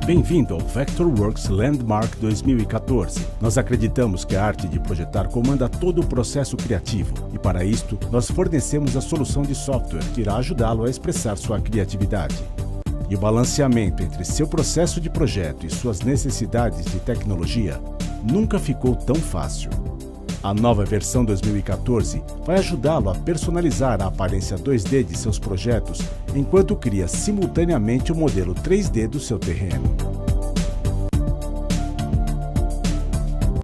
Bem-vindo ao Vectorworks Landmark 2014. Nós acreditamos que a arte de projetar comanda todo o processo criativo e, para isto, nós fornecemos a solução de software que irá ajudá-lo a expressar sua criatividade. E o balanceamento entre seu processo de projeto e suas necessidades de tecnologia nunca ficou tão fácil. A nova versão 2014 vai ajudá-lo a personalizar a aparência 2D de seus projetos enquanto cria simultaneamente o modelo 3D do seu terreno.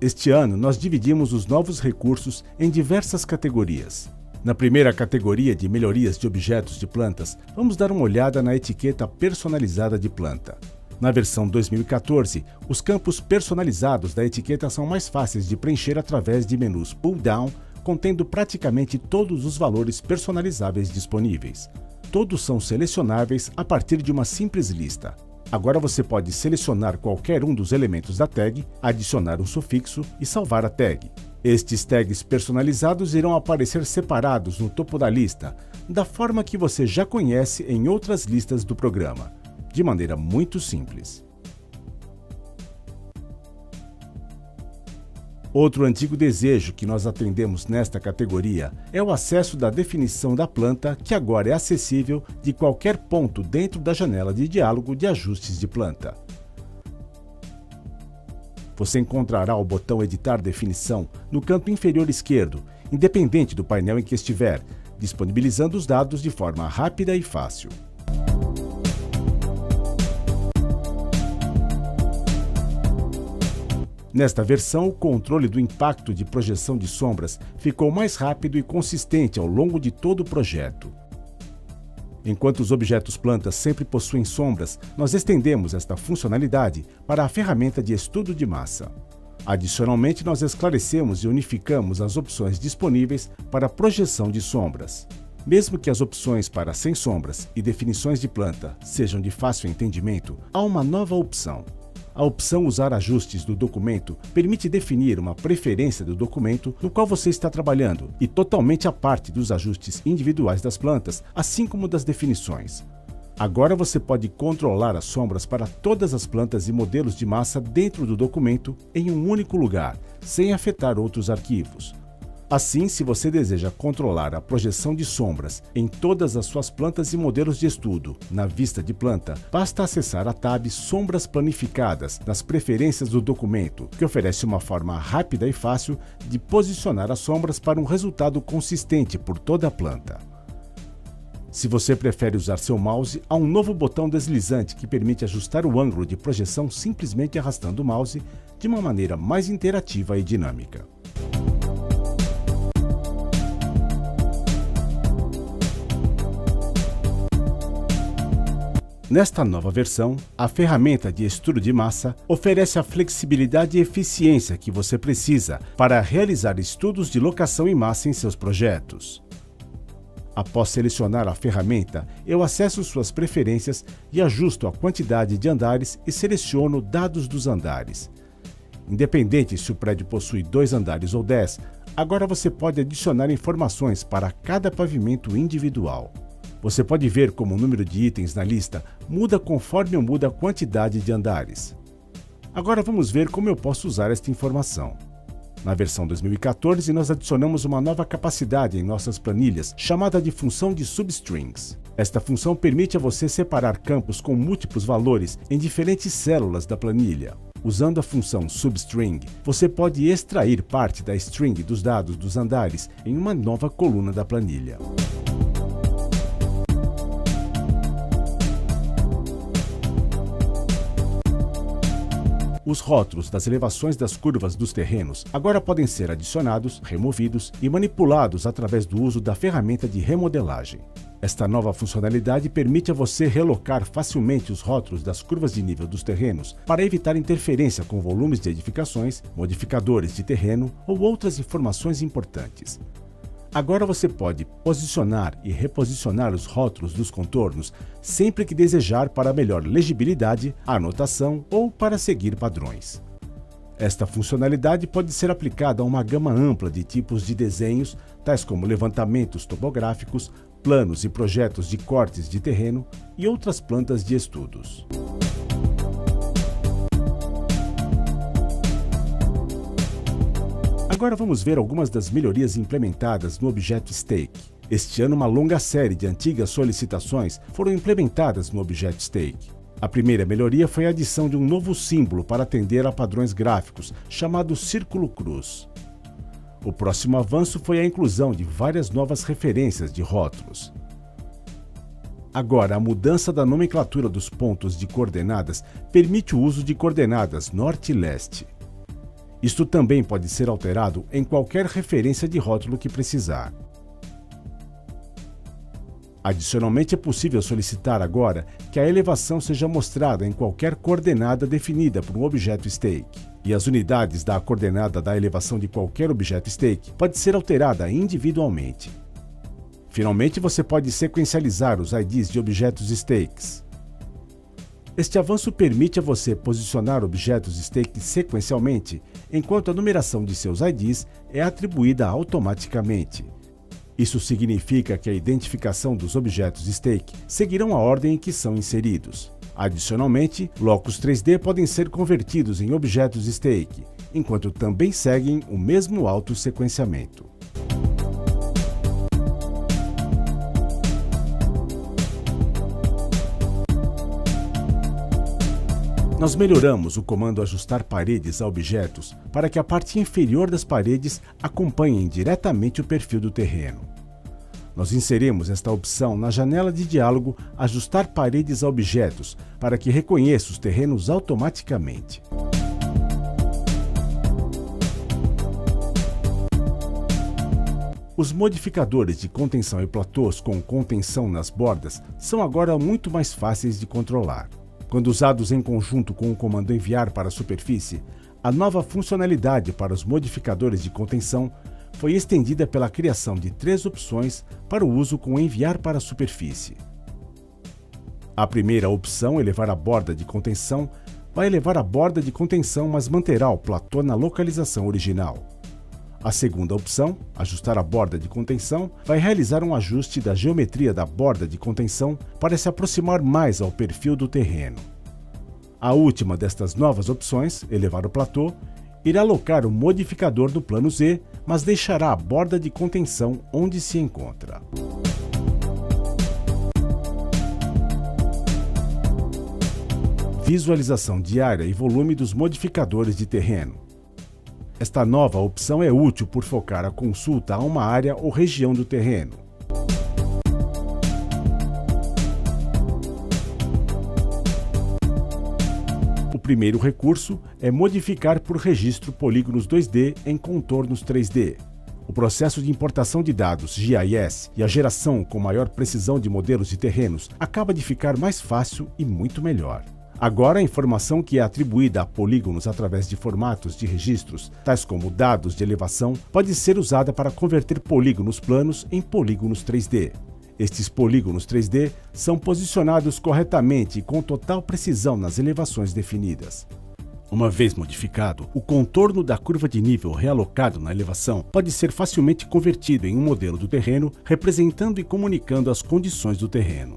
Este ano, nós dividimos os novos recursos em diversas categorias. Na primeira categoria de melhorias de objetos de plantas, vamos dar uma olhada na etiqueta personalizada de planta. Na versão 2014, os campos personalizados da etiqueta são mais fáceis de preencher através de menus pull-down, contendo praticamente todos os valores personalizáveis disponíveis. Todos são selecionáveis a partir de uma simples lista. Agora você pode selecionar qualquer um dos elementos da tag, adicionar um sufixo e salvar a tag. Estes tags personalizados irão aparecer separados no topo da lista, da forma que você já conhece em outras listas do programa, de maneira muito simples. Outro antigo desejo que nós atendemos nesta categoria é o acesso da definição da planta, que agora é acessível de qualquer ponto dentro da janela de diálogo de ajustes de planta. Você encontrará o botão Editar Definição no canto inferior esquerdo, independente do painel em que estiver, disponibilizando os dados de forma rápida e fácil. Nesta versão, o controle do impacto de projeção de sombras ficou mais rápido e consistente ao longo de todo o projeto. Enquanto os objetos plantas sempre possuem sombras, nós estendemos esta funcionalidade para a ferramenta de estudo de massa. Adicionalmente, nós esclarecemos e unificamos as opções disponíveis para projeção de sombras. Mesmo que as opções para sem sombras e definições de planta sejam de fácil entendimento, há uma nova opção. A opção Usar ajustes do documento permite definir uma preferência do documento no qual você está trabalhando e totalmente à parte dos ajustes individuais das plantas, assim como das definições. Agora você pode controlar as sombras para todas as plantas e modelos de massa dentro do documento em um único lugar, sem afetar outros arquivos. Assim, se você deseja controlar a projeção de sombras em todas as suas plantas e modelos de estudo na vista de planta, basta acessar a tab Sombras Planificadas nas preferências do documento, que oferece uma forma rápida e fácil de posicionar as sombras para um resultado consistente por toda a planta. Se você prefere usar seu mouse, há um novo botão deslizante que permite ajustar o ângulo de projeção simplesmente arrastando o mouse de uma maneira mais interativa e dinâmica. Nesta nova versão, a ferramenta de estudo de massa oferece a flexibilidade e eficiência que você precisa para realizar estudos de locação em massa em seus projetos. Após selecionar a ferramenta, eu acesso suas preferências e ajusto a quantidade de andares e seleciono dados dos andares. Independente se o prédio possui 2 andares ou 10, agora você pode adicionar informações para cada pavimento individual. Você pode ver como o número de itens na lista muda conforme eu mudo a quantidade de andares. Agora vamos ver como eu posso usar esta informação. Na versão 2014, nós adicionamos uma nova capacidade em nossas planilhas, chamada de função de substrings. Esta função permite a você separar campos com múltiplos valores em diferentes células da planilha. Usando a função substring, você pode extrair parte da string dos dados dos andares em uma nova coluna da planilha. Os rótulos das elevações das curvas dos terrenos agora podem ser adicionados, removidos e manipulados através do uso da ferramenta de remodelagem. Esta nova funcionalidade permite a você relocar facilmente os rótulos das curvas de nível dos terrenos para evitar interferência com volumes de edificações, modificadores de terreno ou outras informações importantes. Agora você pode posicionar e reposicionar os rótulos dos contornos sempre que desejar para melhor legibilidade, anotação ou para seguir padrões. Esta funcionalidade pode ser aplicada a uma gama ampla de tipos de desenhos, tais como levantamentos topográficos, planos e projetos de cortes de terreno e outras plantas de estudos. Agora vamos ver algumas das melhorias implementadas no objeto Stake. Este ano, uma longa série de antigas solicitações foram implementadas no objeto Stake. A primeira melhoria foi a adição de um novo símbolo para atender a padrões gráficos, chamado Círculo Cruz. O próximo avanço foi a inclusão de várias novas referências de rótulos. Agora, a mudança da nomenclatura dos pontos de coordenadas permite o uso de coordenadas norte e leste. Isto também pode ser alterado em qualquer referência de rótulo que precisar. Adicionalmente, é possível solicitar agora que a elevação seja mostrada em qualquer coordenada definida por um objeto Stake, e as unidades da coordenada da elevação de qualquer objeto Stake pode ser alterada individualmente. Finalmente, você pode sequencializar os IDs de objetos Stakes. Este avanço permite a você posicionar objetos Stake sequencialmente, enquanto a numeração de seus IDs é atribuída automaticamente. Isso significa que a identificação dos objetos Stake seguirão a ordem em que são inseridos. Adicionalmente, blocos 3D podem ser convertidos em objetos Stake, enquanto também seguem o mesmo autossequenciamento. Nós melhoramos o comando Ajustar Paredes a Objetos para que a parte inferior das paredes acompanhe diretamente o perfil do terreno. Nós inserimos esta opção na janela de diálogo Ajustar Paredes a Objetos para que reconheça os terrenos automaticamente. Os modificadores de contenção e platôs com contenção nas bordas são agora muito mais fáceis de controlar. Quando usados em conjunto com o comando Enviar para a Superfície, a nova funcionalidade para os modificadores de contenção foi estendida pela criação de 3 opções para o uso com Enviar para a Superfície. A primeira opção, Elevar a borda de contenção, vai elevar a borda de contenção, mas manterá o platô na localização original. A segunda opção, Ajustar a borda de contenção, vai realizar um ajuste da geometria da borda de contenção para se aproximar mais ao perfil do terreno. A última destas novas opções, Elevar o platô, irá alocar o modificador no plano Z, mas deixará a borda de contenção onde se encontra. Visualização de área e volume dos modificadores de terreno. Esta nova opção é útil por focar a consulta a uma área ou região do terreno. O primeiro recurso é modificar por registro polígonos 2D em contornos 3D. O processo de importação de dados GIS e a geração com maior precisão de modelos de terrenos acaba de ficar mais fácil e muito melhor. Agora, a informação que é atribuída a polígonos através de formatos de registros, tais como dados de elevação, pode ser usada para converter polígonos planos em polígonos 3D. Estes polígonos 3D são posicionados corretamente e com total precisão nas elevações definidas. Uma vez modificado, o contorno da curva de nível realocado na elevação pode ser facilmente convertido em um modelo do terreno, representando e comunicando as condições do terreno.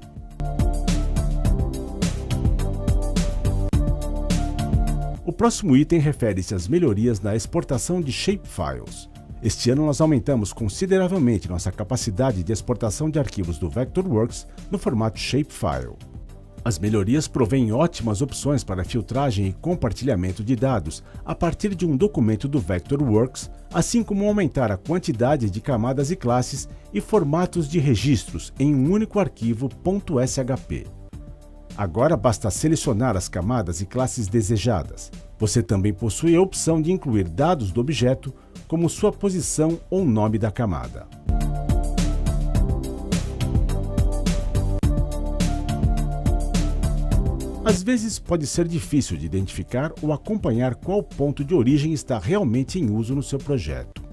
O próximo item refere-se às melhorias na exportação de shapefiles. Este ano nós aumentamos consideravelmente nossa capacidade de exportação de arquivos do Vectorworks no formato shapefile. As melhorias provêm ótimas opções para filtragem e compartilhamento de dados a partir de um documento do Vectorworks, assim como aumentar a quantidade de camadas e classes e formatos de registros em um único arquivo .shp. Agora basta selecionar as camadas e classes desejadas. Você também possui a opção de incluir dados do objeto, como sua posição ou nome da camada. Às vezes pode ser difícil de identificar ou acompanhar qual ponto de origem está realmente em uso no seu projeto.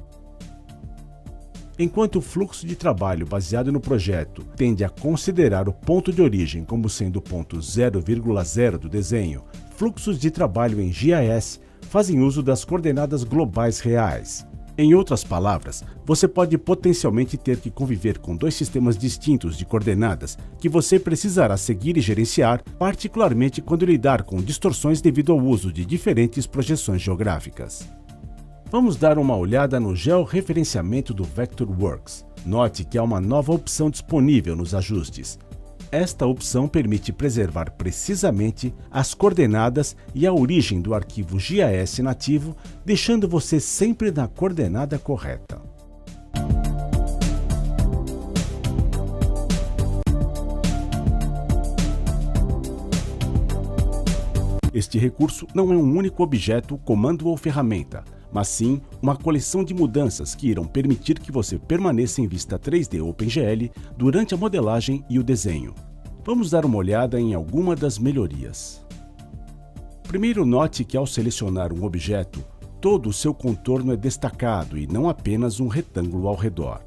Enquanto o fluxo de trabalho baseado no projeto tende a considerar o ponto de origem como sendo o ponto 0,0 do desenho, fluxos de trabalho em GIS fazem uso das coordenadas globais reais. Em outras palavras, você pode potencialmente ter que conviver com 2 sistemas distintos de coordenadas que você precisará seguir e gerenciar, particularmente quando lidar com distorções devido ao uso de diferentes projeções geográficas. Vamos dar uma olhada no georreferenciamento do Vectorworks. Note que há uma nova opção disponível nos ajustes. Esta opção permite preservar precisamente as coordenadas e a origem do arquivo GIS nativo, deixando você sempre na coordenada correta. Este recurso não é um único objeto, comando ou ferramenta, mas sim uma coleção de mudanças que irão permitir que você permaneça em vista 3D OpenGL durante a modelagem e o desenho. Vamos dar uma olhada em alguma das melhorias. Primeiro, note que ao selecionar um objeto, todo o seu contorno é destacado e não apenas um retângulo ao redor.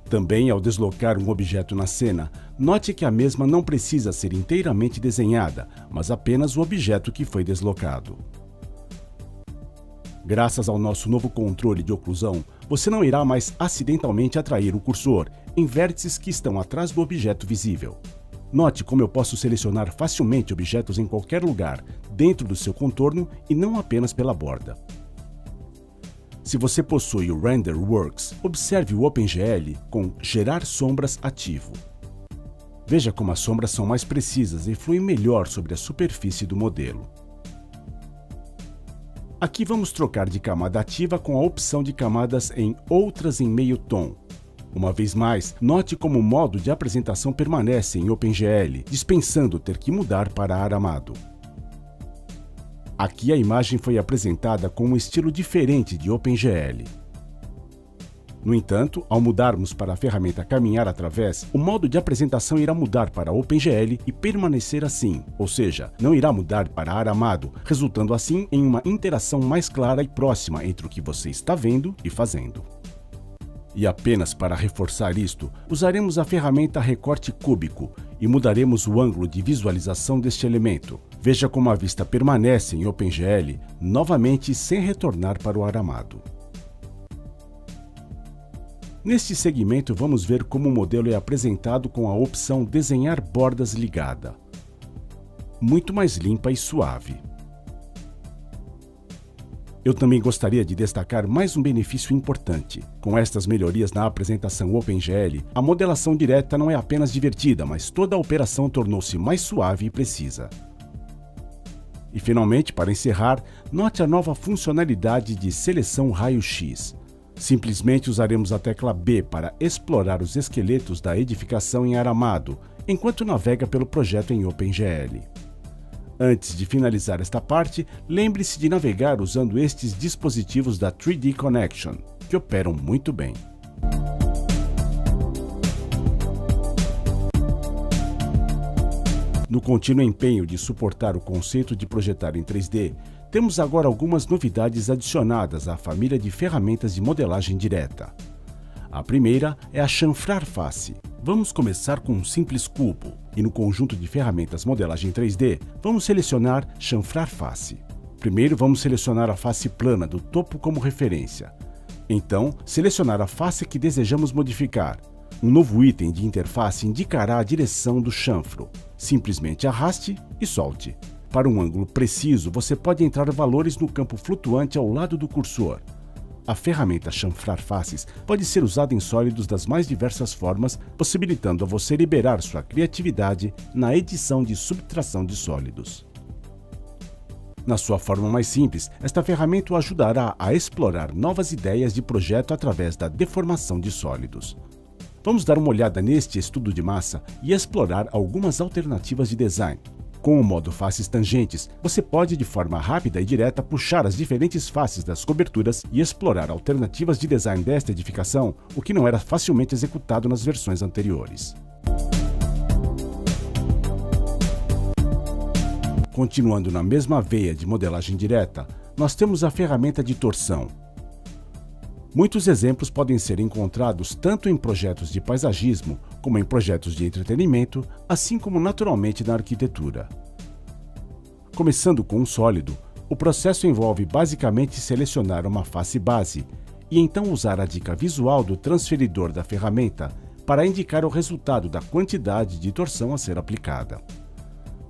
Também, ao deslocar um objeto na cena, note que a mesma não precisa ser inteiramente desenhada, mas apenas o objeto que foi deslocado. Graças ao nosso novo controle de oclusão, você não irá mais acidentalmente atrair o cursor em vértices que estão atrás do objeto visível. Note como eu posso selecionar facilmente objetos em qualquer lugar, dentro do seu contorno e não apenas pela borda. Se você possui o RenderWorks, observe o OpenGL com Gerar Sombras ativo. Veja como as sombras são mais precisas e fluem melhor sobre a superfície do modelo. Aqui vamos trocar de camada ativa com a opção de camadas em Outras em meio tom. Uma vez mais, note como o modo de apresentação permanece em OpenGL, dispensando ter que mudar para Aramado. Aqui a imagem foi apresentada com um estilo diferente de OpenGL. No entanto, ao mudarmos para a ferramenta Caminhar Através, o modo de apresentação irá mudar para OpenGL e permanecer assim, ou seja, não irá mudar para Aramado, resultando assim em uma interação mais clara e próxima entre o que você está vendo e fazendo. E apenas para reforçar isto, usaremos a ferramenta Recorte Cúbico e mudaremos o ângulo de visualização deste elemento. Veja como a vista permanece em OpenGL, novamente sem retornar para o Aramado. Neste segmento, vamos ver como o modelo é apresentado com a opção Desenhar bordas ligada. Muito mais limpa e suave. Eu também gostaria de destacar mais um benefício importante. Com estas melhorias na apresentação OpenGL, a modelação direta não é apenas divertida, mas toda a operação tornou-se mais suave e precisa. E finalmente, para encerrar, note a nova funcionalidade de Seleção Raio-X. Simplesmente usaremos a tecla B para explorar os esqueletos da edificação em Aramado, enquanto navega pelo projeto em OpenGL. Antes de finalizar esta parte, lembre-se de navegar usando estes dispositivos da 3D Connection, que operam muito bem. No contínuo empenho de suportar o conceito de projetar em 3D, temos agora algumas novidades adicionadas à família de ferramentas de modelagem direta. A primeira é a Chanfrar Face. Vamos começar com um simples cubo, e no conjunto de ferramentas modelagem 3D, vamos selecionar Chanfrar Face. Primeiro vamos selecionar a face plana do topo como referência. Então, selecionar a face que desejamos modificar. Um novo item de interface indicará a direção do chanfro. Simplesmente arraste e solte. Para um ângulo preciso, você pode entrar valores no campo flutuante ao lado do cursor. A ferramenta Chanfrar Faces pode ser usada em sólidos das mais diversas formas, possibilitando a você liberar sua criatividade na edição de subtração de sólidos. Na sua forma mais simples, esta ferramenta o ajudará a explorar novas ideias de projeto através da deformação de sólidos. Vamos dar uma olhada neste estudo de massa e explorar algumas alternativas de design. Com o modo Faces Tangentes, você pode de forma rápida e direta puxar as diferentes faces das coberturas e explorar alternativas de design desta edificação, o que não era facilmente executado nas versões anteriores. Continuando na mesma veia de modelagem direta, nós temos a ferramenta de torção. Muitos exemplos podem ser encontrados tanto em projetos de paisagismo como em projetos de entretenimento, assim como naturalmente na arquitetura. Começando com um sólido, o processo envolve basicamente selecionar uma face base e então usar a dica visual do transferidor da ferramenta para indicar o resultado da quantidade de torção a ser aplicada.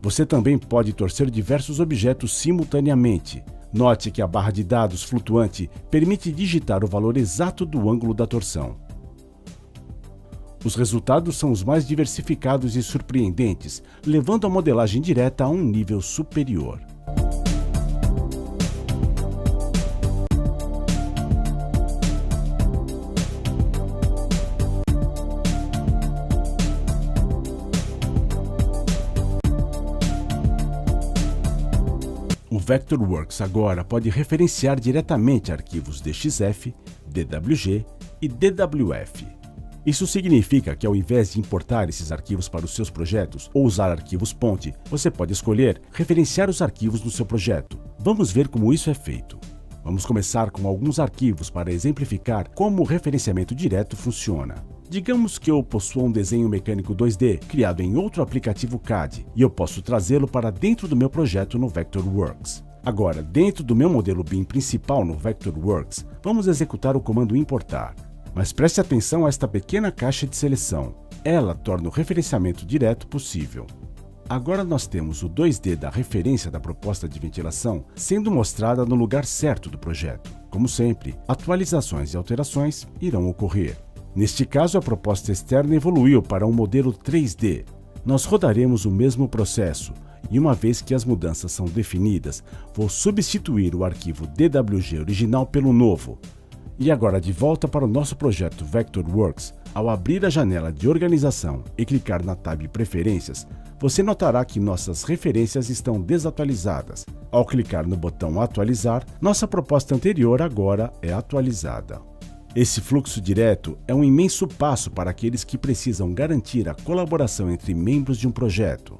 Você também pode torcer diversos objetos simultaneamente. Note que a barra de dados flutuante permite digitar o valor exato do ângulo da torção. Os resultados são os mais diversificados e surpreendentes, levando a modelagem direta a um nível superior. O Vectorworks agora pode referenciar diretamente arquivos DXF, DWG e DWF. Isso significa que ao invés de importar esses arquivos para os seus projetos ou usar arquivos ponte, você pode escolher referenciar os arquivos no seu projeto. Vamos ver como isso é feito. Vamos começar com alguns arquivos para exemplificar como o referenciamento direto funciona. Digamos que eu possua um desenho mecânico 2D criado em outro aplicativo CAD e eu posso trazê-lo para dentro do meu projeto no Vectorworks. Agora, dentro do meu modelo BIM principal no Vectorworks, vamos executar o comando importar. Mas preste atenção a esta pequena caixa de seleção. Ela torna o referenciamento direto possível. Agora nós temos o 2D da referência da proposta de ventilação sendo mostrada no lugar certo do projeto. Como sempre, atualizações e alterações irão ocorrer. Neste caso, a proposta externa evoluiu para um modelo 3D. Nós rodaremos o mesmo processo e, uma vez que as mudanças são definidas, vou substituir o arquivo DWG original pelo novo. E agora, de volta para o nosso projeto Vectorworks, ao abrir a janela de organização e clicar na tab Preferências, você notará que nossas referências estão desatualizadas. Ao clicar no botão Atualizar, nossa proposta anterior agora é atualizada. Esse fluxo direto é um imenso passo para aqueles que precisam garantir a colaboração entre membros de um projeto.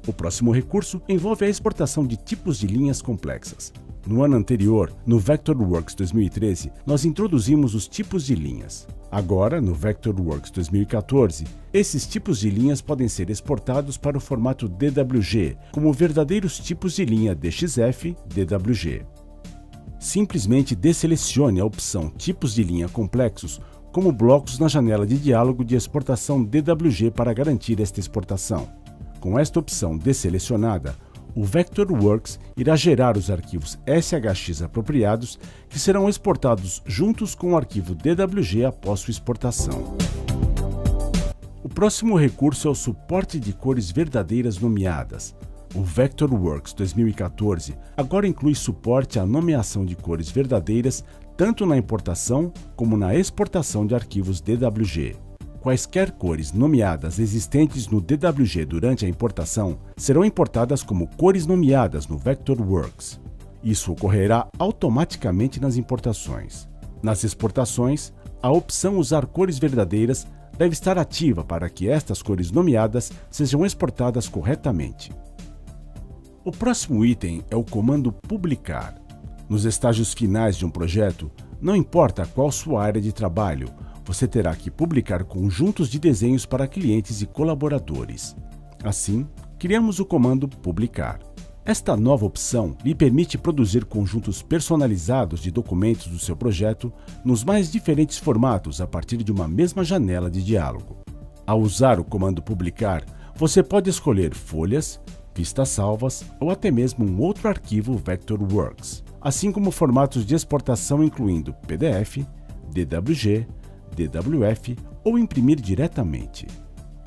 O próximo recurso envolve a exportação de tipos de linhas complexas. No ano anterior, no Vectorworks 2013, nós introduzimos os tipos de linhas. Agora, no Vectorworks 2014, esses tipos de linhas podem ser exportados para o formato DWG, como verdadeiros tipos de linha DXF, DWG. Simplesmente deselecione a opção Tipos de linha complexos como blocos na janela de diálogo de exportação DWG para garantir esta exportação. Com esta opção desselecionada, o Vectorworks irá gerar os arquivos SHX apropriados que serão exportados juntos com o arquivo DWG após sua exportação. O próximo recurso é o suporte de cores verdadeiras nomeadas. O Vectorworks 2014 agora inclui suporte à nomeação de cores verdadeiras tanto na importação como na exportação de arquivos DWG. Quaisquer cores nomeadas existentes no DWG durante a importação serão importadas como cores nomeadas no Vectorworks. Isso ocorrerá automaticamente nas importações. Nas exportações, a opção Usar cores verdadeiras deve estar ativa para que estas cores nomeadas sejam exportadas corretamente. O próximo item é o comando Publicar. Nos estágios finais de um projeto, não importa qual sua área de trabalho, você terá que publicar conjuntos de desenhos para clientes e colaboradores. Assim, criamos o comando Publicar. Esta nova opção lhe permite produzir conjuntos personalizados de documentos do seu projeto nos mais diferentes formatos a partir de uma mesma janela de diálogo. Ao usar o comando Publicar, você pode escolher folhas, vistas salvas ou até mesmo um outro arquivo Vectorworks, assim como formatos de exportação incluindo PDF, DWG, DWF ou imprimir diretamente.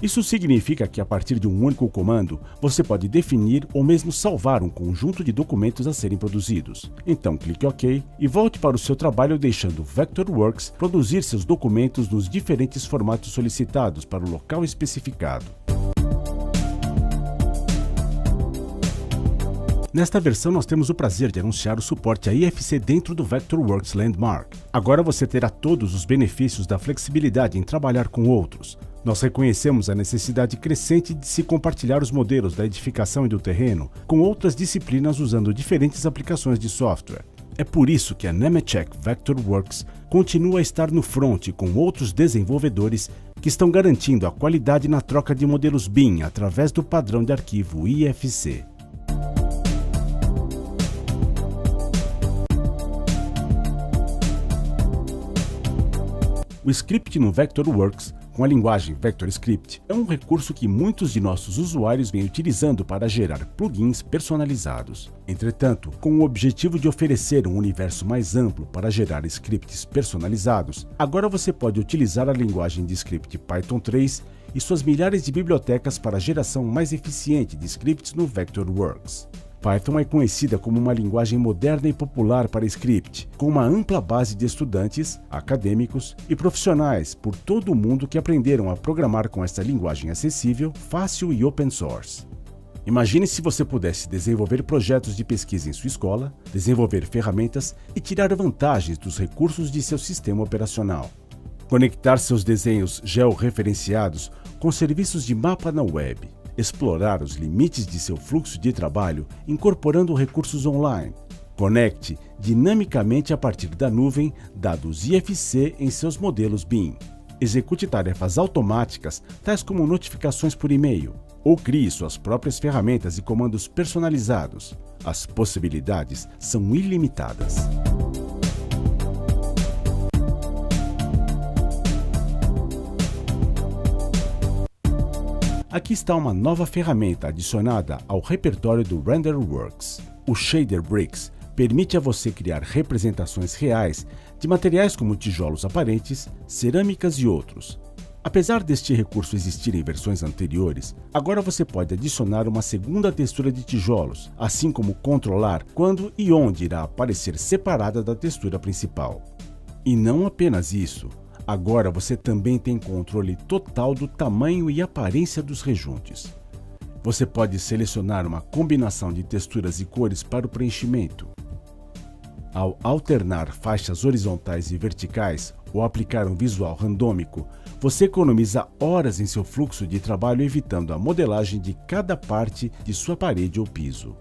Isso significa que a partir de um único comando, você pode definir ou mesmo salvar um conjunto de documentos a serem produzidos. Então clique OK e volte para o seu trabalho deixando o Vectorworks produzir seus documentos nos diferentes formatos solicitados para o local especificado. Nesta versão, nós temos o prazer de anunciar o suporte a IFC dentro do Vectorworks Landmark. Agora você terá todos os benefícios da flexibilidade em trabalhar com outros. Nós reconhecemos a necessidade crescente de se compartilhar os modelos da edificação e do terreno com outras disciplinas usando diferentes aplicações de software. É por isso que a Nemetschek Vectorworks continua a estar no front com outros desenvolvedores que estão garantindo a qualidade na troca de modelos BIM através do padrão de arquivo IFC. O script no Vectorworks com a linguagem VectorScript é um recurso que muitos de nossos usuários vêm utilizando para gerar plugins personalizados. Entretanto, com o objetivo de oferecer um universo mais amplo para gerar scripts personalizados, agora você pode utilizar a linguagem de script Python 3 e suas milhares de bibliotecas para a geração mais eficiente de scripts no Vectorworks. Python é conhecida como uma linguagem moderna e popular para script, com uma ampla base de estudantes, acadêmicos e profissionais por todo o mundo que aprenderam a programar com esta linguagem acessível, fácil e open source. Imagine se você pudesse desenvolver projetos de pesquisa em sua escola, desenvolver ferramentas e tirar vantagens dos recursos de seu sistema operacional. Conectar seus desenhos georreferenciados com serviços de mapa na web. Explorar os limites de seu fluxo de trabalho incorporando recursos online. Conecte dinamicamente a partir da nuvem dados IFC em seus modelos BIM. Execute tarefas automáticas, tais como notificações por e-mail, ou crie suas próprias ferramentas e comandos personalizados. As possibilidades são ilimitadas. Aqui está uma nova ferramenta adicionada ao repertório do RenderWorks. O Shader Bricks permite a você criar representações reais de materiais como tijolos aparentes, cerâmicas e outros. Apesar deste recurso existir em versões anteriores, agora você pode adicionar uma segunda textura de tijolos, assim como controlar quando e onde irá aparecer separada da textura principal. E não apenas isso. Agora você também tem controle total do tamanho e aparência dos rejuntes. Você pode selecionar uma combinação de texturas e cores para o preenchimento. Ao alternar faixas horizontais e verticais ou aplicar um visual randômico, você economiza horas em seu fluxo de trabalho evitando a modelagem de cada parte de sua parede ou piso.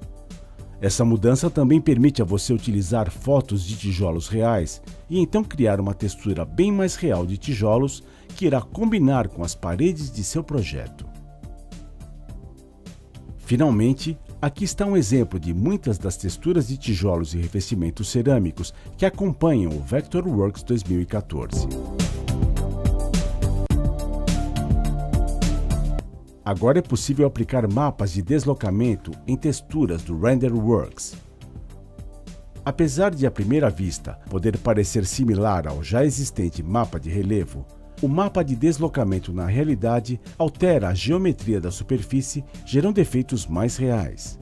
Essa mudança também permite a você utilizar fotos de tijolos reais e então criar uma textura bem mais real de tijolos que irá combinar com as paredes de seu projeto. Finalmente, aqui está um exemplo de muitas das texturas de tijolos e revestimentos cerâmicos que acompanham o Vectorworks 2014. Agora é possível aplicar mapas de deslocamento em texturas do RenderWorks. Apesar de à primeira vista poder parecer similar ao já existente mapa de relevo, o mapa de deslocamento na realidade altera a geometria da superfície, gerando efeitos mais reais.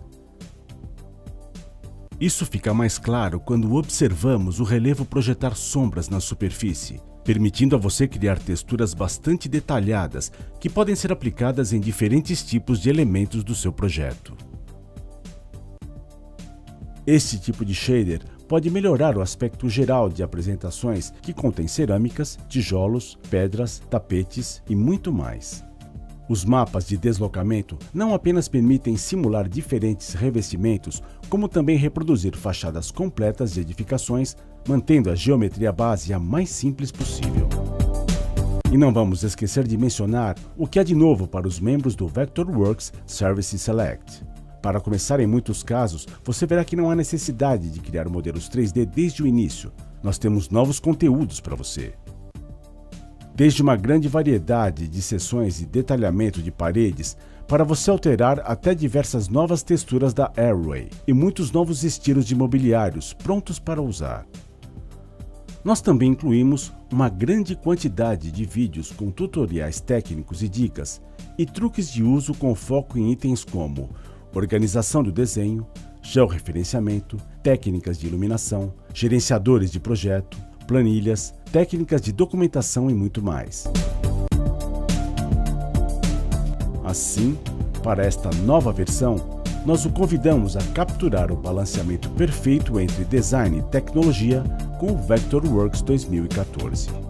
Isso fica mais claro quando observamos o relevo projetar sombras na superfície, permitindo a você criar texturas bastante detalhadas que podem ser aplicadas em diferentes tipos de elementos do seu projeto. Este tipo de shader pode melhorar o aspecto geral de apresentações que contêm cerâmicas, tijolos, pedras, tapetes e muito mais. Os mapas de deslocamento não apenas permitem simular diferentes revestimentos, como também reproduzir fachadas completas de edificações, mantendo a geometria base a mais simples possível. E não vamos esquecer de mencionar o que há de novo para os membros do Vectorworks Service Select. Para começar, em muitos casos, você verá que não há necessidade de criar modelos 3D desde o início. Nós temos novos conteúdos para você. Desde uma grande variedade de seções e detalhamento de paredes, para você alterar até diversas novas texturas da Array e muitos novos estilos de mobiliários prontos para usar. Nós também incluímos uma grande quantidade de vídeos com tutoriais técnicos e dicas, e truques de uso com foco em itens como organização do desenho, georreferenciamento, técnicas de iluminação, gerenciadores de projeto, planilhas, técnicas de documentação e muito mais. Assim, para esta nova versão, nós o convidamos a capturar o balanceamento perfeito entre design e tecnologia com o Vectorworks 2014.